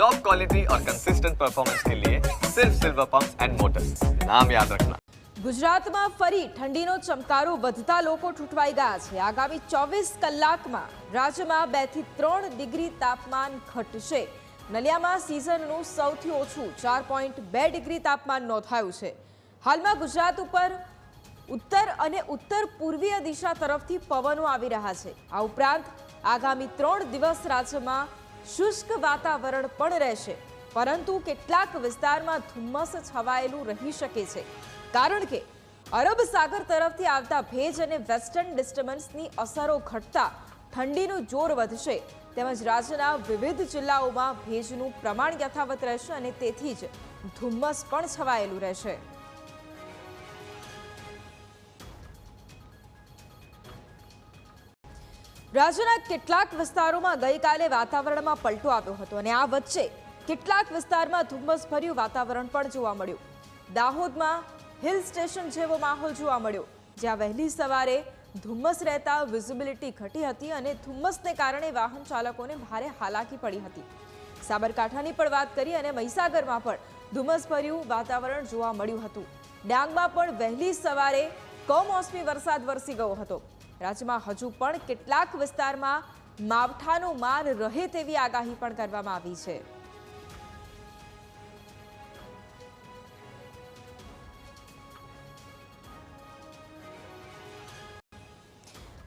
Top quality और consistent performance के लिए सिर्फ सिल्वर पंप्स एंड मोटर्स, नाम याद रखना। ગુજરાતમાં ફરી ઠંડીનો ચમકારો વધતા લોકો ઠૂંઠવાઈ ગયા છે। આગામી 24 કલાકમાં રાજ્યમાં 2 થી 3 ડિગ્રી તાપમાન ઘટશે। નલિયામાં સિઝનનું સૌથી ઓછું 4.2 ડિગ્રી તાપમાન નોંધાયું છે। હાલમાં ગુજરાત ઉપર ઉત્તર અને ઉત્તર પૂર્વીય દિશા તરફથી પવનો આવી રહ્યા છે। આ ઉપરાંત આગામી 3 દિવસ રાજ્યમાં શુષ્ક વાતાવરણ પણ રહેશે, પરંતુ કેટલાક વિસ્તારમાં ધુમ્મસ છવાયેલું રહી શકે છે, કારણ કે અરબ સાગર તરફથી આવતા ભેજ અને વેસ્ટર્ન ડિસ્ટર્બન્સની અસરો ઘટતા ઠંડીનું જોર વધશે, તેમજ રાજ્યના વિવિધ જિલ્લાઓમાં ભેજનું પ્રમાણ યથાવત રહેશે અને તેથી જ ધુમ્મસ પણ છવાયેલું રહેશે। રાજ્યના કેટલાક વિસ્તારોમાં ગઈકાલે વાતાવરણમાં પલટો આવ્યો હતો અને આ વચ્ચે કેટલાક વિસ્તારમાં ધુમ્મસભર્યું વાતાવરણ પણ જોવા મળ્યું। દાહોદમાં हिल स्टेशन जेवो माहौल जोवा मळ्यो, ज्यां वहेली सवारे धुम्मस रहता विजिबिलिटी घटी हती अने धुम्मसने कारणे वाहन चालकोने भारे हालाकी पड़ी हती। साबरकांठानी पण वात करी अने महीसागरमां पण धुम्मसभर्युं वातावरण जोवा मळ्युं हतुं। डांगमां पण वहेली सवारे कमोसमी वरसाद वरसी गयो हतो। राज्यमां हजू पण કેટલાક વિસ્તારમાં માવઠાનો માર રહે તેવી આગાહી પણ કરવામાં આવી છે।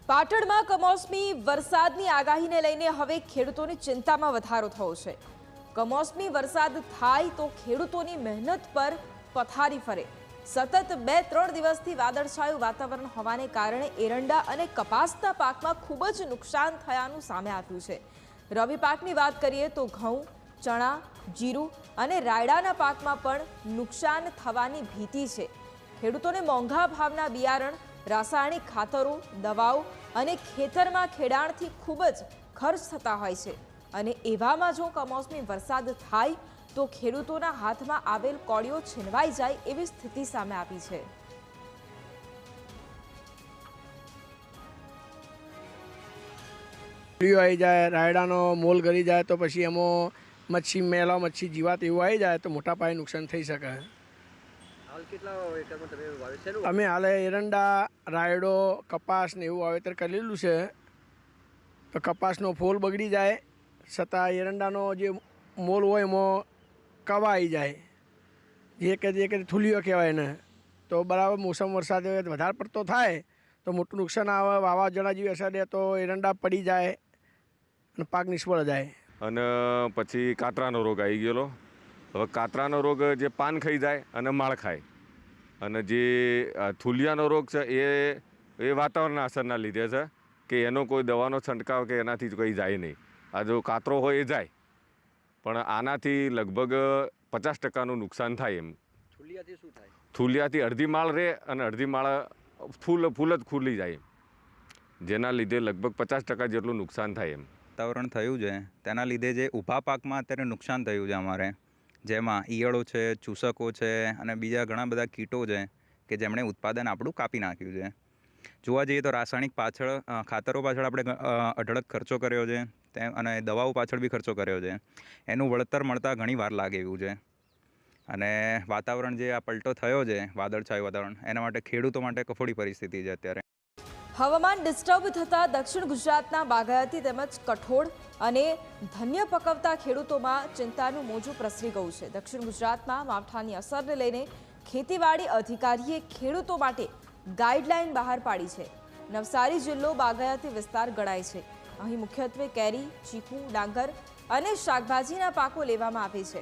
પાટણમાં કમોસમી વરસાદની આગાહીને લઈને હવે ખેડૂતોની ચિંતામાં વધારો થયો છે। કમોસમી વરસાદ થાય તો ખેડૂતોની મહેનત પર પથારી ફરે। સતત 2-3 દિવસથી વાદળછાયું વાતાવરણ હોવાને કારણે એરંડા અને કપાસના પાકમાં ખૂબ જ નુકસાન થયાનું સામે આવ્યું છે। રવિ પાકની વાત કરીએ તો ઘઉં, ચણા, જીરું અને રાયડાના પાકમાં પણ નુકસાન થવાની ભીતિ છે। ખેડૂતોને મોંઘા ભાવના બિયારણ, રાસાયણિક ખાતરો, દવાઓ અને ખેતરમાં ખેડાણથી ખૂબ જ ખર્ચ થતા હોય છે અને એવામાં જો કમોસમી વરસાદ થાય તો ખેડૂતોના હાથમાં આવેલ કોળીઓ છીનવાઈ જાય એવી સ્થિતિ સામે આવી છે। આવી જાય, રાયડાનો મોલ ગળી જાય તો પછી એમાં મચ્છી મેલા મચ્છી જીવાત એવું આવી જાય તો મોટા પાયે નુકસાન થઈ શકે। અમે હાલે એરંડા, રાયડો, કપાસ ને એવું વાવેતર કરેલું છે। તો કપાસનો ફૂલ બગડી જાય છતાં એરંડાનો જે મોલ હોય એમાં કવા આવી જાય, જે કે થૂલીઓ કહેવાય ને। તો બરાબર મોસમ વરસાદ વધારે પડતો થાય તો મોટું નુકસાન આવે। વાવાઝોડા જેવી અસર રહે તો એરંડા પડી જાય અને પાક નિષ્ફળ જાય। અને પછી કાતરાનો રોગ આવી ગયેલો। હવે કાતરાનો રોગ જે પાન ખાઈ જાય અને માળ ખાય, અને જે થૂલિયાનો રોગ છે એ વાતાવરણના અસરના લીધે છે કે એનો કોઈ દવાનો છંટકાવ કે એનાથી કંઈ જાય નહીં। આ જો કાતરો હોય એ જાય, પણ આનાથી લગભગ 50% નુકસાન થાય એમ। થૂલિયાથી શું થાય? થૂલિયાથી અડધી માળ રહે અને અડધી માળ ફૂલ જ ખુલી જાય, જેના લીધે લગભગ 50% જેટલું નુકસાન થાય એમ। વાતાવરણ થયું છે તેના લીધે જે ઊભા પાકમાં અત્યારે નુકસાન થયું છે અમારે, જેમાં ઈયળો છે, ચૂસકો છે અને બીજા ઘણા બધા કીટો છે કે જેમણે ઉત્પાદન આપણું કાપી નાખ્યું છે। જોવા જઈએ તો રાસાયણિક ખાતરો પાછળ આપણે અઢળક ખર્ચો કર્યો છે અને દવાઓ પાછળ બી ખર્ચો કર્યો છે। એનું વળતર મળતા ઘણી વાર લાગે એવું છે। અને વાતાવરણ જે આ પલટો થયો છે, વાદળછાયું વાતાવરણ, એના માટે ખેડૂતો માટે કફોડી પરિસ્થિતિ છે અત્યારે। હવામાન ડિસ્ટર્બ થતા દક્ષિણ ગુજરાતના બાગાયતી તેમજ કઠોળ અને ધાન્ય પકવતા ખેડૂતોમાં ચિંતાનું મોજું પ્રસરી ગયું છે। દક્ષિણ ગુજરાતમાં માવઠાની અસરને લઈને ખેતીવાડી અધિકારીએ ખેડૂતો માટે ગાઈડલાઈન બહાર પાડી છે। નવસારી જિલ્લો બાગાયતી વિસ્તાર ગણાય છે। અહીં મુખ્યત્વે કેરી, ચીકુ, ડાંગર અને શાકભાજીના પાકો લેવામાં આવે છે।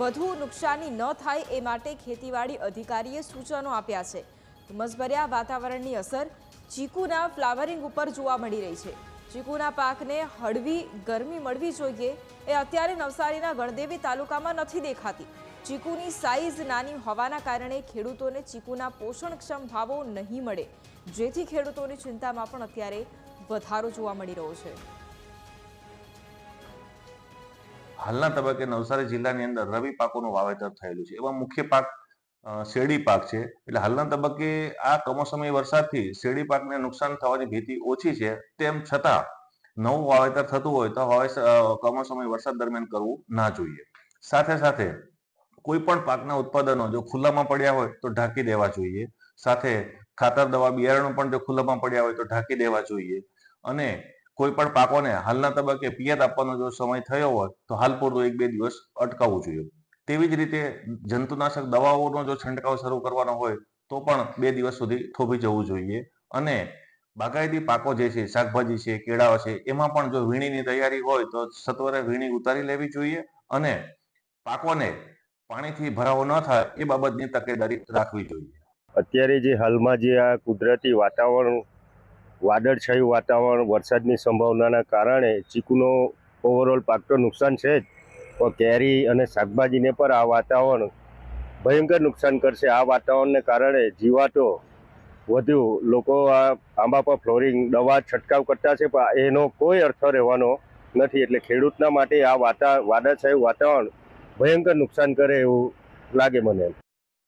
વધુ નુકસાની ન થાય એ માટે ખેતીવાડી અધિકારીએ સૂચનો આપ્યા છે। ધુમ્મસભર્યા વાતાવરણની અસર ચીકુના ફ્લાવરિંગ ઉપર જોવા મળી રહી છે। ચીકુના પાકને હળવી ગરમી મળવી જોઈએ એ અત્યારે નવસારીના ગણદેવી તાલુકામાં નથી દેખાતી। ચીકુની સાઈઝ નાની હોવાના કારણે ખેડૂતોને ચીકુના પોષણક્ષમ ભાવો નહીં મળે, જેથી ખેડૂતોની ચિંતામાં પણ અત્યારે વધારો જોવા મળી રહ્યો છે। હાલના તબક્કે નવસારી જિલ્લાની અંદર રવિ પાકોનું વાવેતર થયેલું છે। એમાં મુખ્ય પાક શેરડી પાક છે। એટલે હાલના તબક્કે આ કમોસમી વરસાદથી શેરડી પાકને નુકસાન થવાની ભીતિ ઓછી છે। તેમ છતાં નવું વાવેતર થતું હોય તો કમોસમી વરસાદ દરમિયાન કરવું ના જોઈએ. સાથે સાથે કોઈ પણ પાકના ઉત્પાદનો જો ખુલ્લામાં પડ્યા હોય તો ઢાંકી દેવા જોઈએ. સાથે ખાતર, દવા, બિયારણો પણ જો ખુલ્લામાં પડ્યા હોય તો ઢાંકી દેવા જોઈએ. અને કોઈ પણ પાકોને હાલના તબક્કે પિયત આપવાનો જો સમય થયો હોય તો હાલ પૂરતું 1-2 દિવસ અટકાવવું જોઈએ. તેવી જ રીતે જંતુનાશક દવાઓનો જો છંટકાવ શરૂ કરવાનો હોય તો પણ 2 દિવસ સુધી થોભી જવું જોઈએ. અને બાગાયતી પાકો જે છે, શાકભાજી છે, કેળાઓ છે, એમાં પણ જો વીણીની તૈયારી હોય તો સત્વરે વીણી ઉતારી લેવી જોઈએ અને પાકોને પાણીથી ભરાવો ન થાય એ બાબતની તકેદારી રાખવી જોઈએ. અત્યારે જે હાલમાં જે આ કુદરતી વાતાવરણ, વાદળછાયું વાતાવરણ, વરસાદની સંભાવનાના કારણે ચીકુનો ઓવરઓલ પાક તો નુકસાન છે જ, પણ કેરી અને શાકભાજીને પણ આ વાતાવરણ ભયંકર નુકસાન કરશે. આ વાતાવરણને કારણે જીવાતો વધુ, લોકો આ આંબા પર ફ્લોરિંગ દવા છંટકાવ કરતા છે પણ એનો કોઈ અર્થ રહેવાનો નથી. એટલે ખેડૂતના માટે આ વાદળછાયું વાતાવરણ ભયંકર નુકસાન કરે એવું લાગે મને.